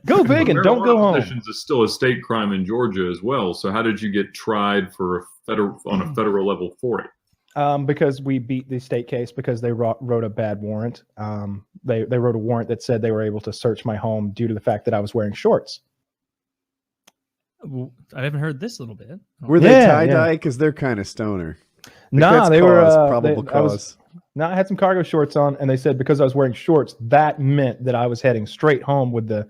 Go big and don't go home. Possessions is still a state crime in Georgia as well. So how did you get tried for on a federal level for it? Because we beat the state case because they wrote a bad warrant. They wrote a warrant that said they were able to search my home due to the fact that I was wearing shorts. I haven't heard this little bit. Were they tie-dye? Because they're kind of stoner. Nah, they were probable cause. I had some cargo shorts on, and they said because I was wearing shorts, that meant that I was heading straight home with the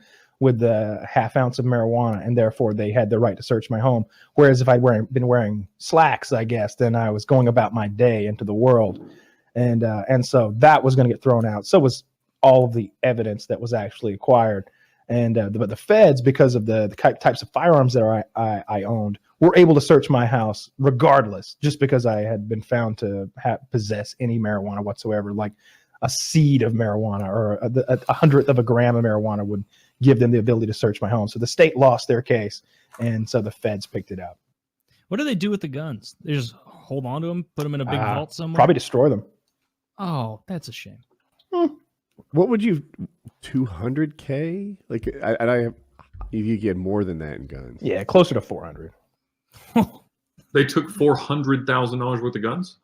half ounce of marijuana, and therefore they had the right to search my home. Whereas if I'd been wearing slacks, I guess, then I was going about my day into the world, and so that was going to get thrown out. So was all of the evidence that was actually acquired, but the feds, because of the types of firearms that I owned, were able to search my house regardless, just because I had been found to possess any marijuana whatsoever, like a seed of marijuana or a hundredth of a gram of marijuana would give them the ability to search my home. So the state lost their case, and so the feds picked it up. What do they do with the guns? They just hold on to them, put them in a big vault somewhere? Probably destroy them. Oh, that's a shame. What would you, 200K? Like, you get more than that in guns. Yeah, closer to 400. They took $400,000 worth of guns?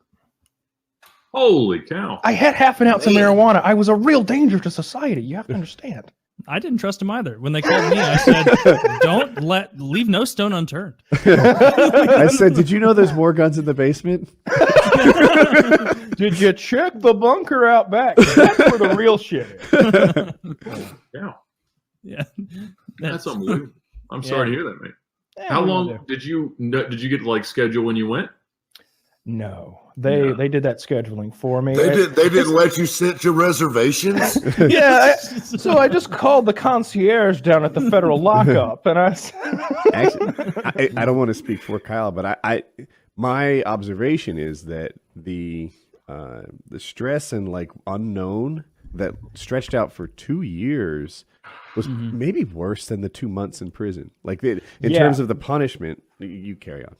Holy cow. I had half an ounce of marijuana. I was a real danger to society. You have to understand. I didn't trust him either. When they called me, I said, leave no stone unturned. I said, did you know there's more guns in the basement? Did you check the bunker out back? That's where the real shit is. Yeah. That's unbelievable. I'm sorry to hear that, mate. How long did you get like schedule when you went? No, they did that scheduling for me. They didn't let you sit to reservations. Yeah, so I just called the concierge down at the federal lockup, and actually, I don't want to speak for Kyle, but my observation is that the stress and like unknown that stretched out for 2 years was maybe worse than the 2 months in prison. Like in terms of the punishment, you carry on.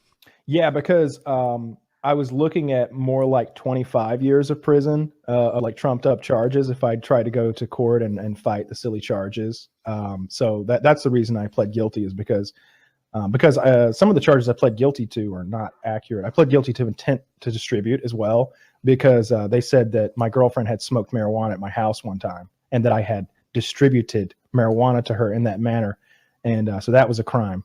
Yeah, because I was looking at more like 25 years of prison, like trumped up charges if I tried to go to court and fight the silly charges. So that's the reason I pled guilty, is because some of the charges I pled guilty to are not accurate. I pled guilty to intent to distribute as well, because they said that my girlfriend had smoked marijuana at my house one time, and that I had distributed marijuana to her in that manner, and so that was a crime.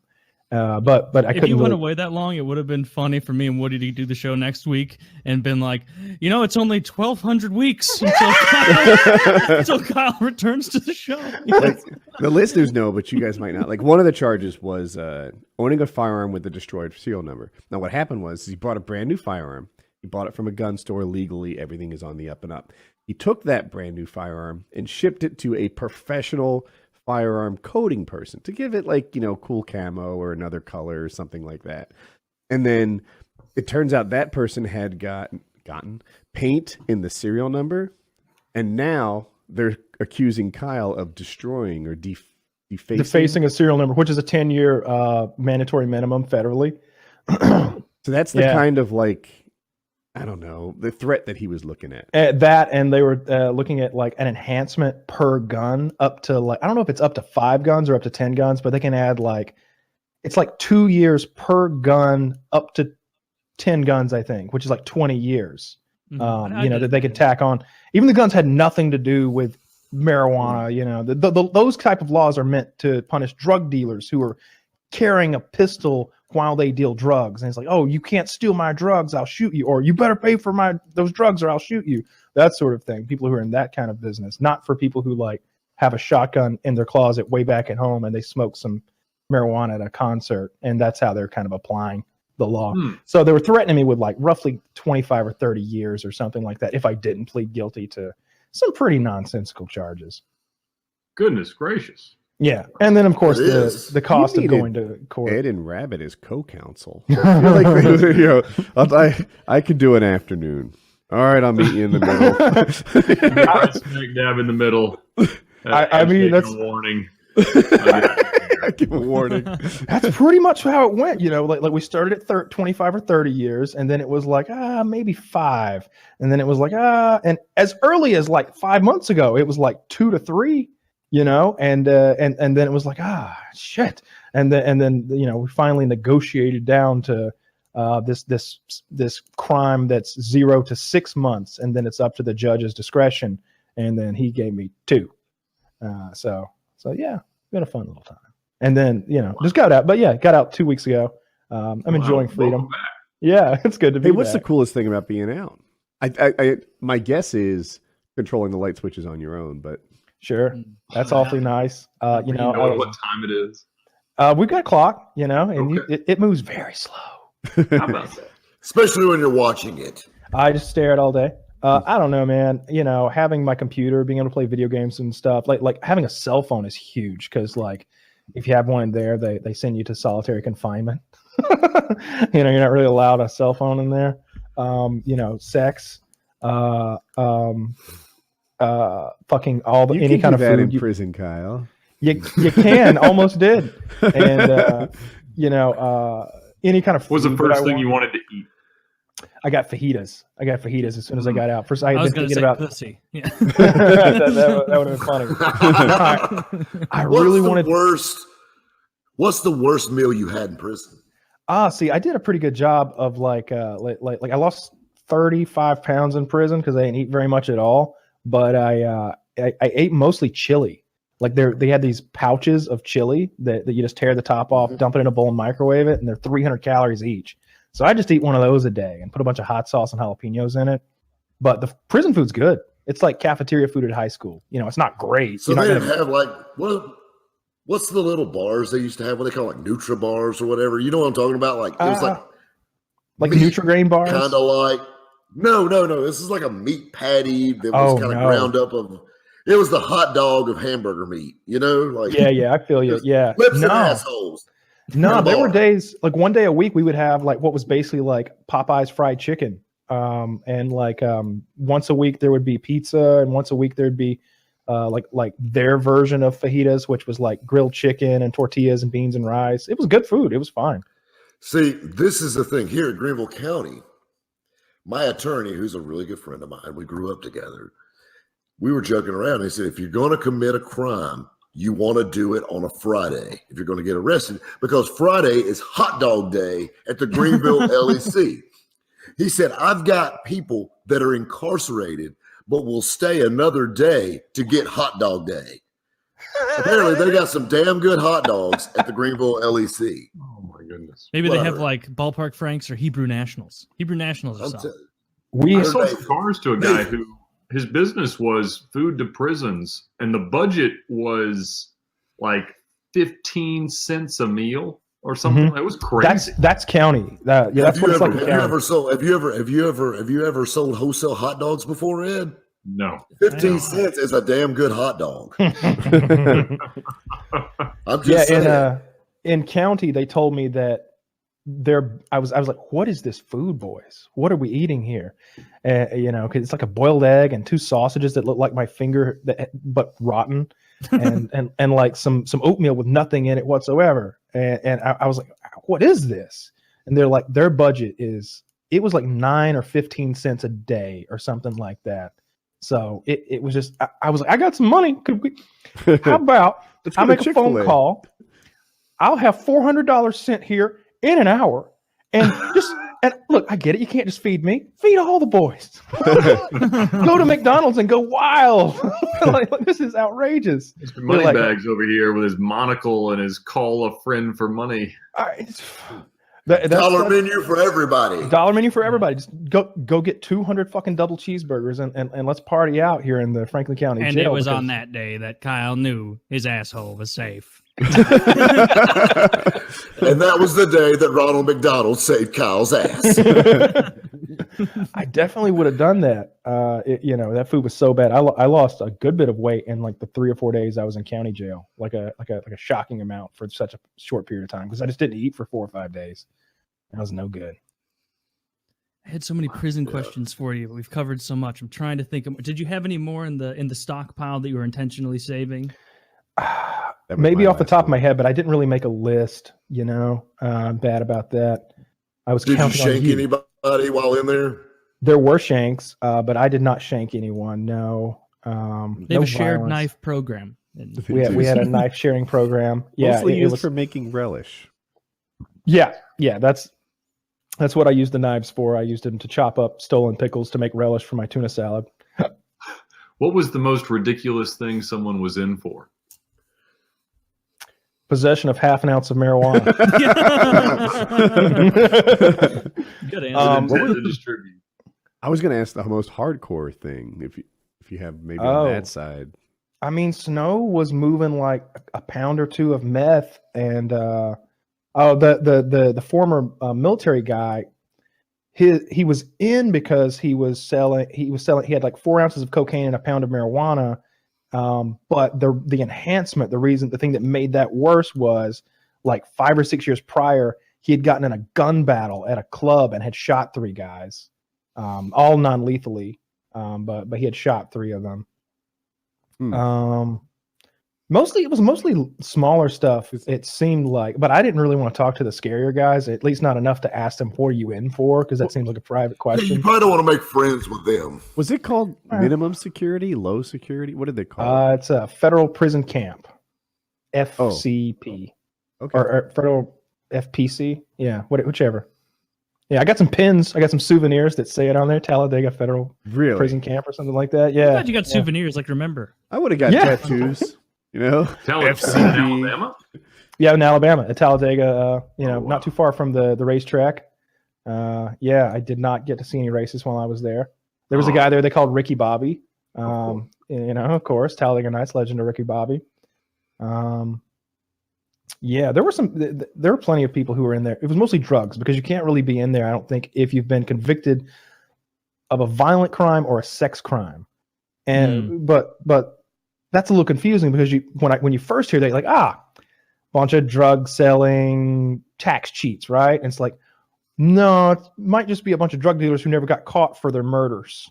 But I couldn't. If you went away that long, it would have been funny for me and Woody to do the show next week and been like, it's only 1,200 weeks until Kyle returns to the show. Like, the listeners know, but you guys might not. Like, one of the charges was owning a firearm with a destroyed serial number. Now, what happened was he bought a brand new firearm. He bought it from a gun store legally. Everything is on the up and up. He took that brand new firearm and shipped it to a professional firearm coding person to give it like, cool camo or another color or something like that. And then it turns out that person had gotten paint in the serial number, and now they're accusing Kyle of destroying or defacing a serial number, which is a 10-year mandatory minimum federally. So that's the kind of like, I don't know, the threat that he was looking at. And they were looking at like an enhancement per gun up to like, I don't know if it's up to 5 guns or up to 10 guns, but they can add like, it's like 2 years per gun up to 10 guns, I think, which is like 20 years. That they could tack on. Even the guns had nothing to do with marijuana. Those type of laws are meant to punish drug dealers who are carrying a pistol while they deal drugs, and it's like, oh, you can't steal my drugs, I'll shoot you, or you better pay for those drugs or I'll shoot you. That sort of thing. People who are in that kind of business, not for people who like have a shotgun in their closet way back at home and they smoke some marijuana at a concert, and that's how they're kind of applying the law. So they were threatening me with like roughly 25 or 30 years or something like that if I didn't plead guilty to some pretty nonsensical charges. Goodness gracious. Yeah, and then of course the cost of going to court. Ed and Rabbit is co-counsel. I feel like I could do an afternoon. All right, I'll meet you in the middle. Right smack dab in the middle. I mean, that's a warning. I give a warning. That's pretty much how it went. Like we started at 25 or 30 years, and then it was like maybe 5, and then it was like and as early as like 5 months ago, it was like 2 to 3. you know, and then it was like, shit. And then we finally negotiated down to this crime that's 0 to 6 months, and then it's up to the judge's discretion. And then he gave me 2. So yeah, we had a fun little time. And then just got out, but got out 2 weeks ago. I'm enjoying freedom. Yeah, it's good to be. Hey, what's back. the coolest thing about being out? My guess is controlling the light switches on your own, but sure, that's awfully nice. What time it is? We've got a clock, and Okay. it moves very slow. How about that? Especially when you're watching it. I just stare at all day. I don't know, man. Having my computer, being able to play video games and stuff, like having a cell phone is huge because, like, if you have one in there, they send you to solitary confinement. You're not really allowed a cell phone in there. Sex, fucking all the you any can kind do of that food. in prison, Kyle. You can almost did, and any kind of food. What was the that first I thing want. you wanted to eat? I got fajitas. as soon as I got out. First, I I had was been going to thinking say about pussy. Yeah. that would have been funny. I really wanted. What's the worst meal you had in prison? See, I did a pretty good job of like I lost 35 pounds in prison because I didn't eat very much at all. But I ate mostly chili. Like they had these pouches of chili that you just tear the top off, dump it in a bowl and microwave it, and they're 300 calories each. So I just eat one of those a day and put a bunch of hot sauce and jalapenos in it. But the prison food's good. It's like cafeteria food at high school. It's not great. So they didn't have like what's the little bars they used to have? What they call like Nutra bars or whatever. You know what I'm talking about? Like it was like Nutri-Grain bars. Kind of like no. This is like a meat patty that was kind of ground up of. It was the hot dog of hamburger meat. Like yeah, I feel you. Yeah, lips and assholes. No, there were days like one day a week we would have like what was basically like Popeye's fried chicken. And like once a week there would be pizza, and once a week there'd be like their version of fajitas, which was like grilled chicken and tortillas and beans and rice. It was good food. It was fine. See, this is the thing here at Greenville County. My attorney, who's a really good friend of mine, we grew up together. We were joking around. He said, if you're going to commit a crime, you want to do it on a Friday if you're going to get arrested, because Friday is hot dog day at the Greenville LEC. He said, I've got people that are incarcerated, but will stay another day to get hot dog day. Apparently, they got some damn good hot dogs at the Greenville LEC. Oh, my goodness. Maybe they have like Ballpark Franks or Hebrew Nationals. Hebrew Nationals or something. I sold some cars to a guy who his business was food to prisons, and the budget was like 15 cents a meal or something. It was crazy. That's county. That's what it's like. Have you ever sold wholesale hot dogs before, Ed? No. 15 cents is a damn good hot dog. I'm just saying. In county, they told me that I was like, what is this food, boys? What are we eating here? Because it's like a boiled egg and 2 sausages that look like my finger, but rotten, and like some oatmeal with nothing in it whatsoever. And I was like, what is this? And they're like, their budget it was like 9 or 15 cents a day or something like that. So it was just, I was like, I got some money. How about I make a phone call? I'll have $400 sent here in an hour, and look, I get it. You can't just feed me. Feed all the boys. Go to McDonald's and go wild. like, this is outrageous. Mr. Moneybags over here with his monocle and his call a friend for money. Dollar menu for everybody. Dollar menu for everybody. Just go get 200 fucking double cheeseburgers and let's party out here in the Franklin County and jail. It was on that day that Kyle knew his asshole was safe. And that was the day that Ronald McDonald saved Kyle's ass. I definitely would have done that. That food was so bad. I lost a good bit of weight in like the 3 or 4 days I was in county jail, like a shocking amount for such a short period of time, because I just didn't eat for 4 or 5 days. That was no good. I had so many prison questions for you, but we've covered so much. I'm trying to think. Did you have any more in the stockpile that you were intentionally saving? Maybe off the top of my head, but I didn't really make a list. I'm bad about that. I was Did you counting shank on you. anybody while in there? There were shanks, but I did not shank anyone. No. They have a shared knife program. And We had a knife sharing program. Yeah, Mostly it used was for making relish. yeah. That's what I used the knives for. I used them to chop up stolen pickles to make relish for my tuna salad. What was the most ridiculous thing someone was in for? Possession of half an ounce of marijuana. Good answer. Intent to distribute. I was going to ask the most hardcore thing, if you have maybe on that side. I mean, Snow was moving like a pound or two of meth, and the former military guy, he was in because he had like 4 ounces of cocaine and a pound of marijuana. But the enhancement, the thing that made that worse was like 5 or 6 years prior, he had gotten in a gun battle at a club and had shot 3 guys, all non-lethally. But he had shot 3 of them. It was mostly smaller stuff. It seemed like, but I didn't really want to talk to the scarier guys, at least not enough to ask them what are you in for, because that seems like a private Yeah, you question. probably don't want to make friends with them. Was it called minimum security, low security? What did they call it? It's a federal prison camp, FCP, Okay. or federal FPC. Yeah, whichever. Yeah, I got some pins. I got some souvenirs that say it on there. Talladega Federal Really? Prison Camp or something like that. I'm Yeah. glad you got souvenirs. Like, remember? I would have got Yeah. tattoos. You know, FCB. Alabama? Yeah, in Alabama, at Talladega, wow. not too far from the racetrack. Yeah, I did not get to see any races while I was there. There was a guy there they called Ricky Bobby. Of course, Talladega Nights legend of Ricky Bobby. Yeah, there were plenty of people who were in there. It was mostly drugs, because you can't really be in there, I don't think, if you've been convicted of a violent crime or a sex crime. And but that's a little confusing, because when you first hear that, you're like, bunch of drug selling tax cheats, right? And it's like, no, it might just be a bunch of drug dealers who never got caught for their murders,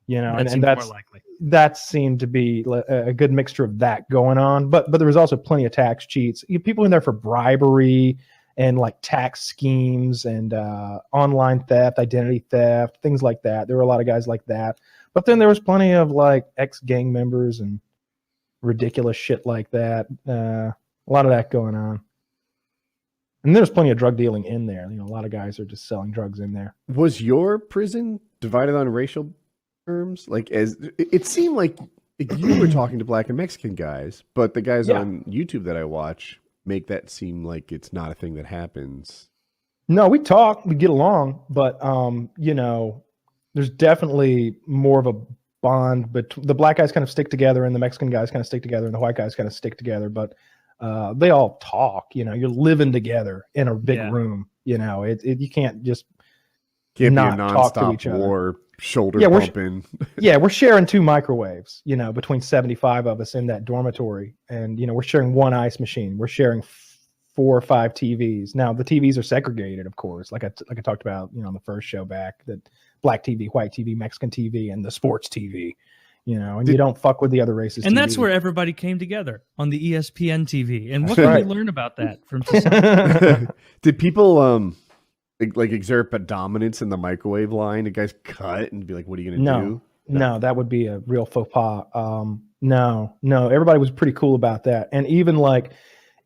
and that's more likely. that seemed to be a good mixture of that going on. But there was also plenty of tax cheats. People in there for bribery and like tax schemes and online theft, identity theft, things like that. There were a lot of guys like that. But then there was plenty of like ex-gang members and ridiculous shit like that. A lot of that going on. And there's plenty of drug dealing in there. A lot of guys are just selling drugs in there. was your prison divided on racial terms? Like, as it seemed like you were talking to Black and Mexican guys, but the guys on YouTube that I watch make that seem like it's not a thing that happens. No, we talk, we get along, but there's definitely more of a bond. But the black guys kind of stick together, and the Mexican guys kind of stick together, and the white guys kind of stick together. But they all talk. You're living together in a big room. You can't just Can't not be a talk to nonstop each other. war, shoulder Yeah, bumping. We're sharing 2 microwaves. Between 75 of us in that dormitory, and we're sharing 1 ice machine. We're sharing 4 or 5 TVs. Now the TVs are segregated, of course, like I talked about, on the first show back, that black TV, white TV, Mexican TV, and the sports TV. And you don't fuck with the other races. And TV. that's where everybody came together, on the ESPN TV. And what can we learn about that from society? Did people like exert a dominance in the microwave line? Did guys cut and be like, "What are you gonna do?" No, that would be a real faux pas. No, everybody was pretty cool about that. And even like,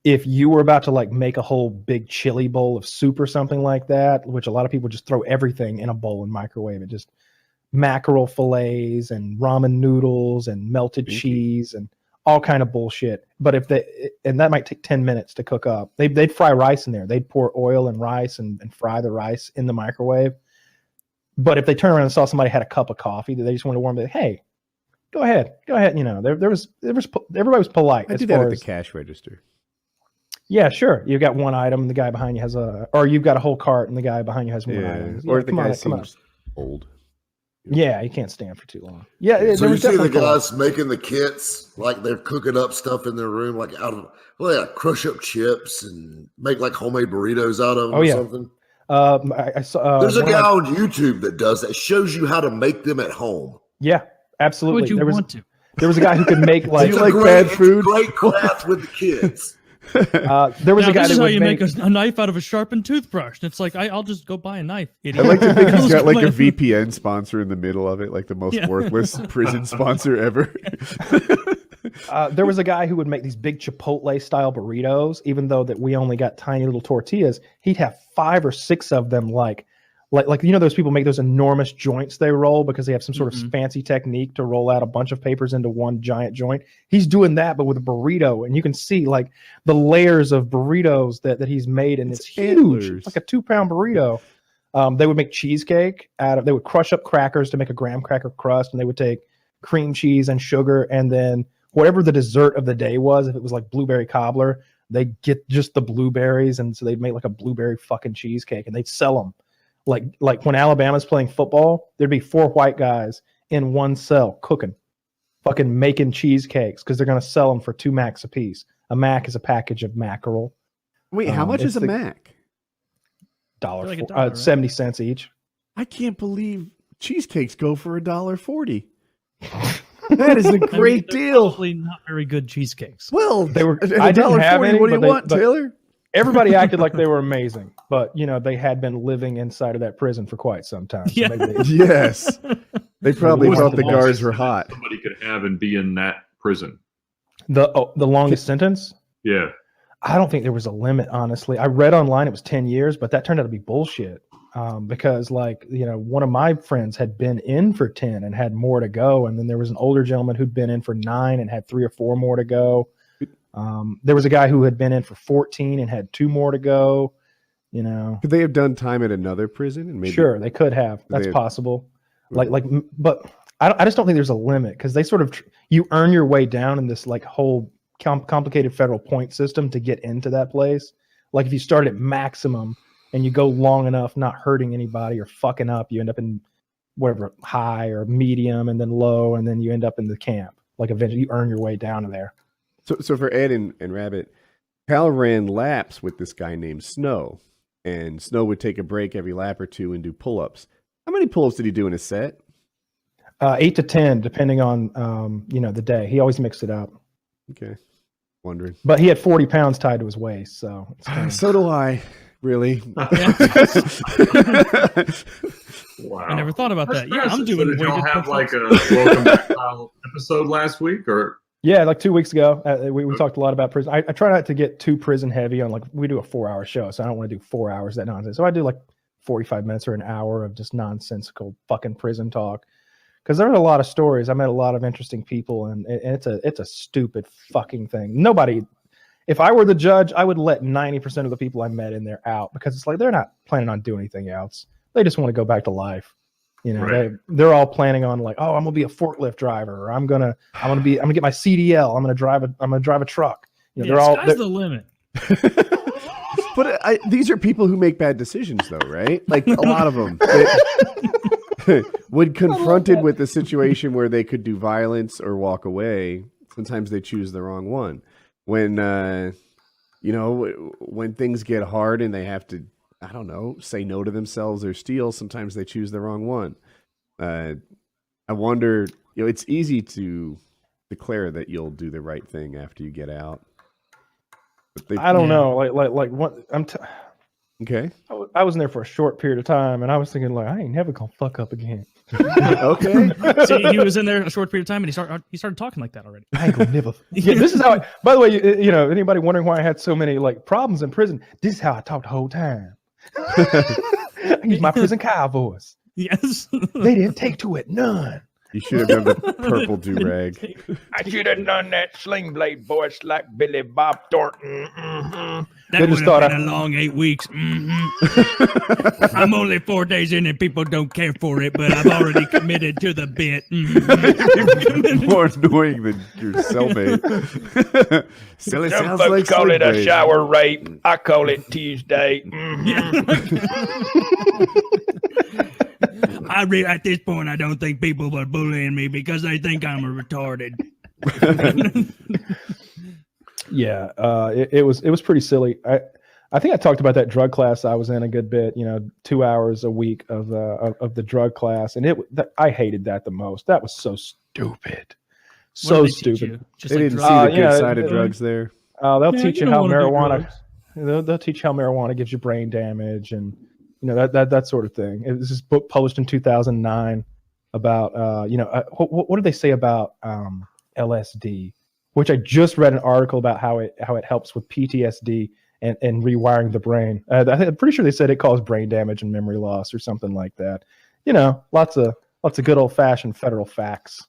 if you were about to like make a whole big chili bowl of soup or something like that, which a lot of people just throw everything in a bowl and microwave it, just mackerel fillets and ramen noodles and melted cheese and all kind of bullshit. But and that might take 10 minutes to cook up. They'd fry rice in there. They'd pour oil and rice and fry the rice in the microwave. But if they turn around and saw somebody had a cup of coffee that they just wanted to warm, they'd, hey, go ahead. There was everybody was polite. I as do that far at the as, cash register. yeah, sure. You've got one item and the guy behind you has or you've got a whole cart and the guy behind you has one item. Or the come guy on, come on. seems old. Yeah, you can't stand for too long. Yeah, So there you was see the definitely polite. guys making the kits, like they're cooking up stuff in their room, like out of crush up chips and make like homemade burritos out of them Oh, or yeah. something. I saw. There's a one guy of my- on YouTube that does that, shows you how to make them at home. Yeah, Why absolutely. would you There was want to? there was a guy who could make like. you like bad food? Great craft with the kids. There was Now, a guy this that is how would you make. make a knife out of a sharpened toothbrush. And it's like, I'll just go buy a knife. Idiot. I like to think he's got like a Just VPN sponsor in the middle of it, like the most worthless prison sponsor ever. There was a guy who would make these big Chipotle style burritos, even though that we only got tiny little tortillas. He'd have 5 or 6 of them, like those people make those enormous joints they roll because they have some sort of fancy technique to roll out a bunch of papers into one giant joint. He's doing that, but with a burrito, and you can see like the layers of burritos that he's made, and it's huge. antlers. It's like a 2-pound burrito. They would make cheesecake they would crush up crackers to make a graham cracker crust, and they would take cream cheese and sugar, and then whatever the dessert of the day was, if it was like blueberry cobbler, they'd get just the blueberries, and so they'd make like a blueberry fucking cheesecake, and they'd sell them. Like when Alabama's playing football, there'd be 4 white guys in one cell cooking, fucking making cheesecakes because they're going to sell them for 2 Macs a piece. A Mac is a package of mackerel. Wait, how much is a Mac? $1, Like $1, 70 cents each. I can't believe cheesecakes go for $1.40. That is a great they're deal. Probably not very good cheesecakes. Well, They were. at I didn't have $1.40, any. what do you but want, Taylor? Everybody acted like they were amazing, but they had been living inside of that prison for quite some time. So Yeah. maybe they- Yes. They probably What was thought the guards longest were that hot. Somebody could have and be in that prison. the longest sentence. Yeah. I don't think there was a limit, honestly. I read online it was 10 years, but that turned out to be bullshit. Because one of my friends had been in for 10 and had more to go. And then there was an older gentleman who'd been in for 9 and had 3 or 4 more to go. There was a guy who had been in for 14 and had 2 more to go. Could they have done time at another prison? And maybe Sure, they could have. That's They- possible. But I just don't think there's a limit because they sort of you earn your way down in this like whole complicated federal point system to get into that place. Like if you start at maximum and you go long enough, not hurting anybody or fucking up, you end up in whatever high or medium and then low, and then you end up in the camp. Like eventually you earn your way down to there. So for Ed and Rabbit, Cal ran laps with this guy named Snow, and Snow would take a break every lap or 2 and do pull-ups. How many pull-ups did he do in a set? 8 to 10, depending on the day. He always mixed it up. Okay, wondering. But he had 40 pounds tied to his waist, so it's kind of, So do I. Really? Wow. I never thought about that. Yeah, I'm So doing did y'all weighted have like push-ups. a Welcome Back Kyle episode last week, or yeah, like 2 weeks ago, we talked a lot about prison. I try not to get too prison heavy on we do a 4-hour show, so I don't want to do 4 hours of that nonsense. So I do like 45 minutes or an hour of just nonsensical fucking prison talk. Because there are a lot of stories. I met a lot of interesting people, and it's a stupid fucking thing. Nobody, if I were the judge, I would let 90% of the people I met in there out because it's like they're not planning on doing anything else. They just want to go back to life. Right. They're all planning on like, oh, I'm gonna be a forklift driver, or I'm gonna get my CDL. I'm gonna drive a truck. Sky's the limit. But these are people who make bad decisions, though, right? Like a lot of them. When confronted with a situation where they could do violence or walk away, sometimes they choose the wrong one. When when things get hard and they have to, I don't know, say no to themselves or steal, sometimes they choose the wrong one. I wonder, it's easy to declare that you'll do the right thing after you get out. But I don't know. Like what Okay. I was in there for a short period of time, and I was thinking like, I ain't never gonna fuck up again. Okay. See, he was in there a short period of time, and he started talking like that already. I ain't gonna never. Yeah, this is how. By the way, anybody wondering why I had so many like problems in prison? This is how I talked the whole time. I use my prison Kyle voice. Yes. They didn't take to it none. You should have done the purple do-rag. I should have done that sling blade voice like Billy Bob Thornton. Mm-hmm. That They would just have thought been a long 8 weeks. Mhm. I'm only 4 days in and people don't care for it, but I've already committed to the bit. Mhm. More annoying than your cellmate. Silly Some sounds folks like call sling it a blade. shower rape. I call it Tuesday. Mhm. At this point, I don't think people are bullying me because they think I'm a retarded. Yeah, it was pretty silly. I think I talked about that drug class I was in a good bit. 2 hours a week of the drug class, and I hated that the most. That was so stupid, What do they teach stupid. you? Just They like didn't drugs? see the good yeah, side of they- drugs there. They'll Yeah, teach you you don't how wanna do marijuana. drugs. They'll teach you how marijuana gives you brain damage, and that sort of thing. This is book published in 2009 about what did they say about LSD? which I just read an article about how it helps with PTSD and rewiring the brain. I'm pretty sure they said it caused brain damage and memory loss or something like that. You know, lots of good old fashioned federal facts.